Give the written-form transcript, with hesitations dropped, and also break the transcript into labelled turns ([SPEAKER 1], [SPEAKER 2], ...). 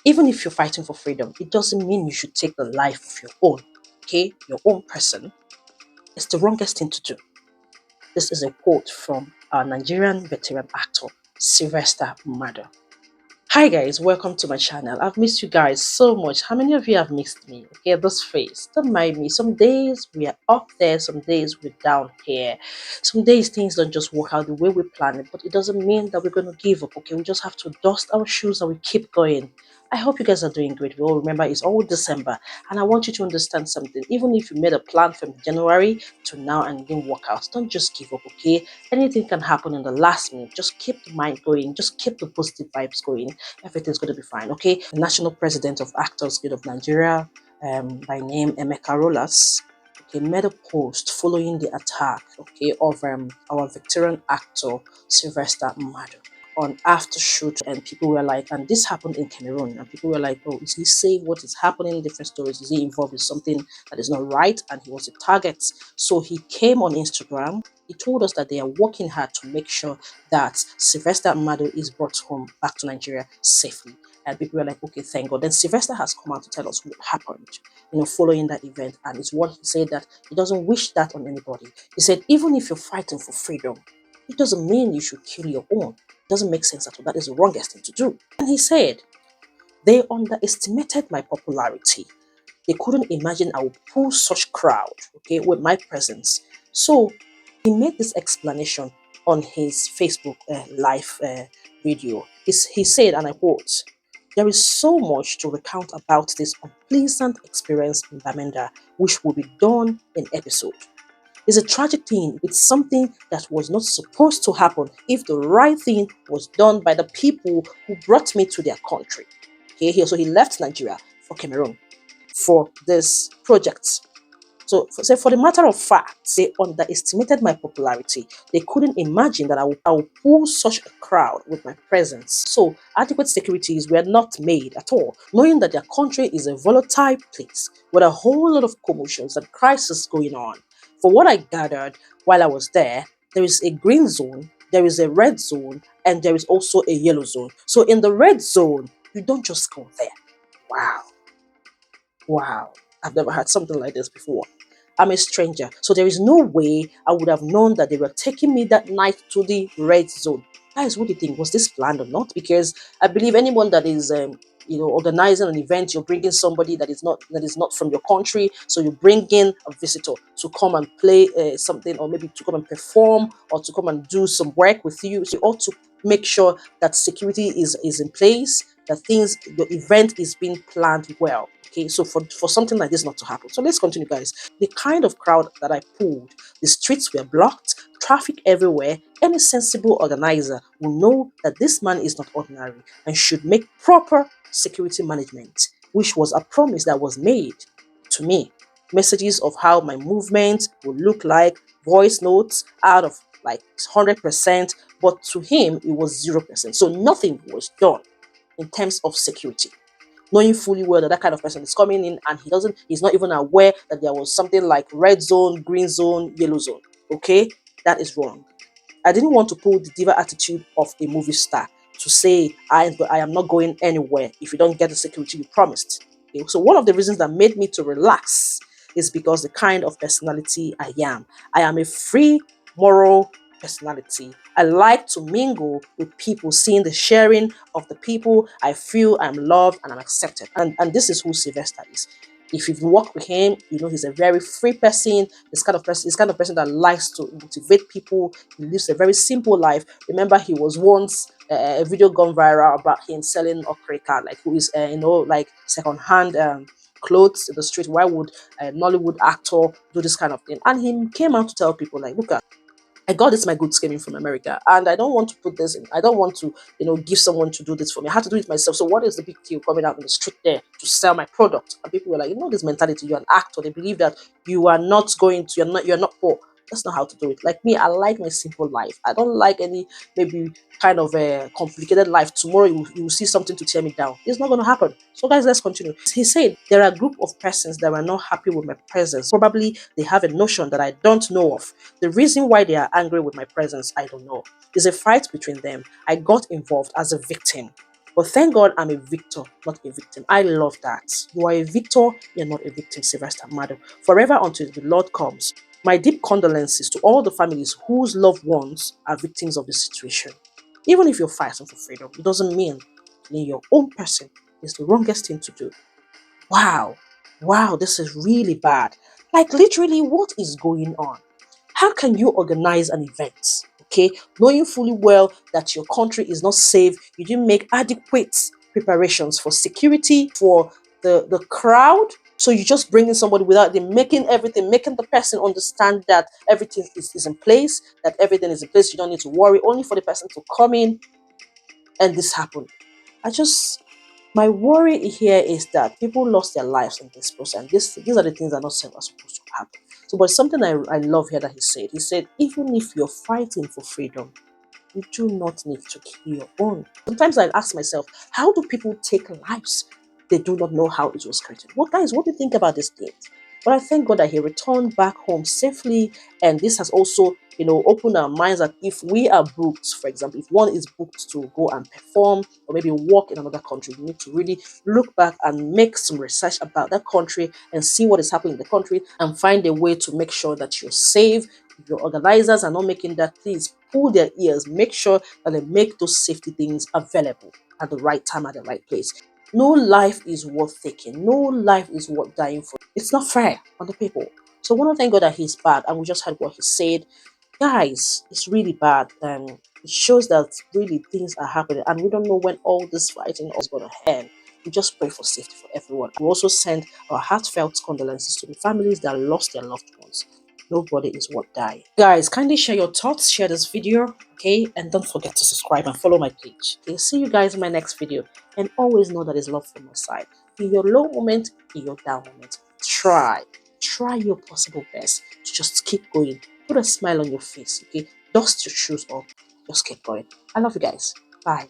[SPEAKER 1] Even if you're fighting for freedom, it doesn't mean you should take the life of your own, okay? Your own person. It's the wrongest thing to do. This is a quote from our Nigerian veteran actor, Sylvester Mado. Hi guys, welcome to my channel. I've missed you guys so much. How many of you have missed me? Okay, this face. Don't mind me. Some days we are up there, some days we're down here. Some days things don't just work out the way we plan it, but it doesn't mean that we're going to give up. Okay, we just have to dust our shoes and we keep going. I hope you guys are doing great. We all remember it's all December, and I want you to understand something. Even if you made a plan from January to now and it didn't work out, don't just give up. Okay, anything can happen in the last minute. Just keep the mind going. Just keep the positive vibes going. Everything's going to be fine. Okay, the national president of Actors Guild of Nigeria, by name Emeka Rollas, okay, made a post following the attack, okay, of our veteran actor Sylvester Mado on after shoot, and people were like, and this happened in Cameroon, and people were like, oh, is he safe? What is happening? Different stories. Is he involved in something that is not right? And he was a target. So he came on Instagram. He told us that they are working hard to make sure that Sylvester Mado is brought home back to Nigeria safely. And people were like, okay, thank God. Then Sylvester has come out to tell us what happened, following that event. And it's what he said, that he doesn't wish that on anybody. He said, even if you're fighting for freedom, it doesn't mean you should kill your own. It doesn't make sense at all. That is the wrongest thing to do. And he said, they underestimated my popularity. They couldn't imagine I would pull such crowd, okay, with my presence. So he made this explanation on his Facebook live video. He said, and I quote, there is so much to recount about this unpleasant experience in Bamenda, which will be done in episode. It's a tragic thing. It's something that was not supposed to happen if the right thing was done by the people who brought me to their country. Okay, so he left Nigeria for Cameroon for this project. So for the matter of fact, they underestimated my popularity. They couldn't imagine that I would pull such a crowd with my presence. So adequate securities were not made at all, knowing that their country is a volatile place with a whole lot of commotions and crisis going on. For what I gathered while I was there is a green zone, there is a red zone, and there is also a yellow zone. So in the red zone, you don't just go there. Wow. Wow. I've never had something like this before. I'm a stranger, so there is no way I would have known that they were taking me that night to the red zone. Guys, what do you think? Was this planned or not? Because I believe anyone that is organizing an event, you're bringing somebody that is not from your country, so you bring in a visitor to come and play something, or maybe to come and perform, or to come and do some work with you. So you ought to make sure that security is in place, that the event is being planned well. Okay, so for something like this not to happen. So let's continue, guys. The kind of crowd that I pulled, the streets were blocked, traffic everywhere. Any sensible organizer will know that this man is not ordinary and should make proper security management, which was a promise that was made to me. Messages of how my movement would look like, voice notes out of like 100%, but to him it was 0%. So nothing was done in terms of security, knowing fully well that kind of person is coming in and he's not even aware that there was something like red zone, green zone, yellow zone. Okay, that is wrong. I didn't want to pull the diva attitude of a movie star to say I am not going anywhere if you don't get the security you promised. Okay? So one of the reasons that made me to relax is because the kind of personality I am. I am a free, moral personality. I like to mingle with people, seeing the sharing of the people. I feel I'm loved and I'm accepted. And this is who Sylvester is. If you've worked with him, you know he's a very free person. This kind of person that likes to motivate people. He lives a very simple life. Remember, he was once a video gone viral about him selling okrika, like who is like second-hand clothes in the street. Why would a Nollywood actor do this kind of thing? And he came out to tell people, like, look, I got this my goods coming from America, and I don't want to put this in. I don't want to, give someone to do this for me. I had to do it myself. So what is the big deal coming out in the street there to sell my product? And people were like, this mentality. You're an actor. They believe that you are not going to. You're not poor. That's not how to do it. Like me, I like my simple life. I don't like any maybe kind of a complicated life. Tomorrow you will see something to tear me down. It's not going to happen. So guys, let's continue. He said there are a group of persons that were not happy with my presence. Probably they have a notion that I don't know of. The reason why they are angry with my presence, I don't know. There's a fight between them. I got involved as a victim. But thank God I'm a victor, not a victim. I love that. You are a victor, you're not a victim, Sylvester Mado. Forever until the Lord comes. My deep condolences to all the families whose loved ones are victims of this situation. Even if you're fighting for freedom, it doesn't mean killing your own person is the wrongest thing to do. Wow, wow, this is really bad. Like, literally, what is going on? How can you organize an event, okay, knowing fully well that your country is not safe? You didn't make adequate preparations for security, for the crowd. So you just bring in somebody without them making everything, making the person understand that everything is in place, that everything is in place. You don't need to worry, only for the person to come in and this happened. I just my worry here is that people lost their lives in this process. And these are the things that are not supposed to happen. So, but something I love here that he said. He said, even if you're fighting for freedom, you do not need to kill your own. Sometimes I ask myself, how do people take lives they do not know how it was created? Well, guys, what do you think about this thing? But I thank God that he returned back home safely, and this has also, opened our minds that if we are booked, for example, if one is booked to go and perform or maybe work in another country, you need to really look back and make some research about that country and see what is happening in the country and find a way to make sure that you're safe. If your organizers are not making that, please pull their ears, make sure that they make those safety things available at the right time, at the right place. No life is worth taking. No life is worth dying for. It's not fair on the people. So we want to thank God that he's bad, and we just heard what he said. Guys, it's really bad. It shows that really things are happening, and we don't know when all this fighting is going to end. We just pray for safety for everyone. We also send our heartfelt condolences to the families that lost their loved ones. Nobody is worth dying. Guys, kindly share your thoughts, share this video, okay? And don't forget to subscribe and follow my page. Okay, see you guys in my next video. And always know that it's love from my side. In your low moment, in your down moment, try your possible best to just keep going. Put a smile on your face, okay? Dust your shoes off. Just keep going. I love you guys. Bye.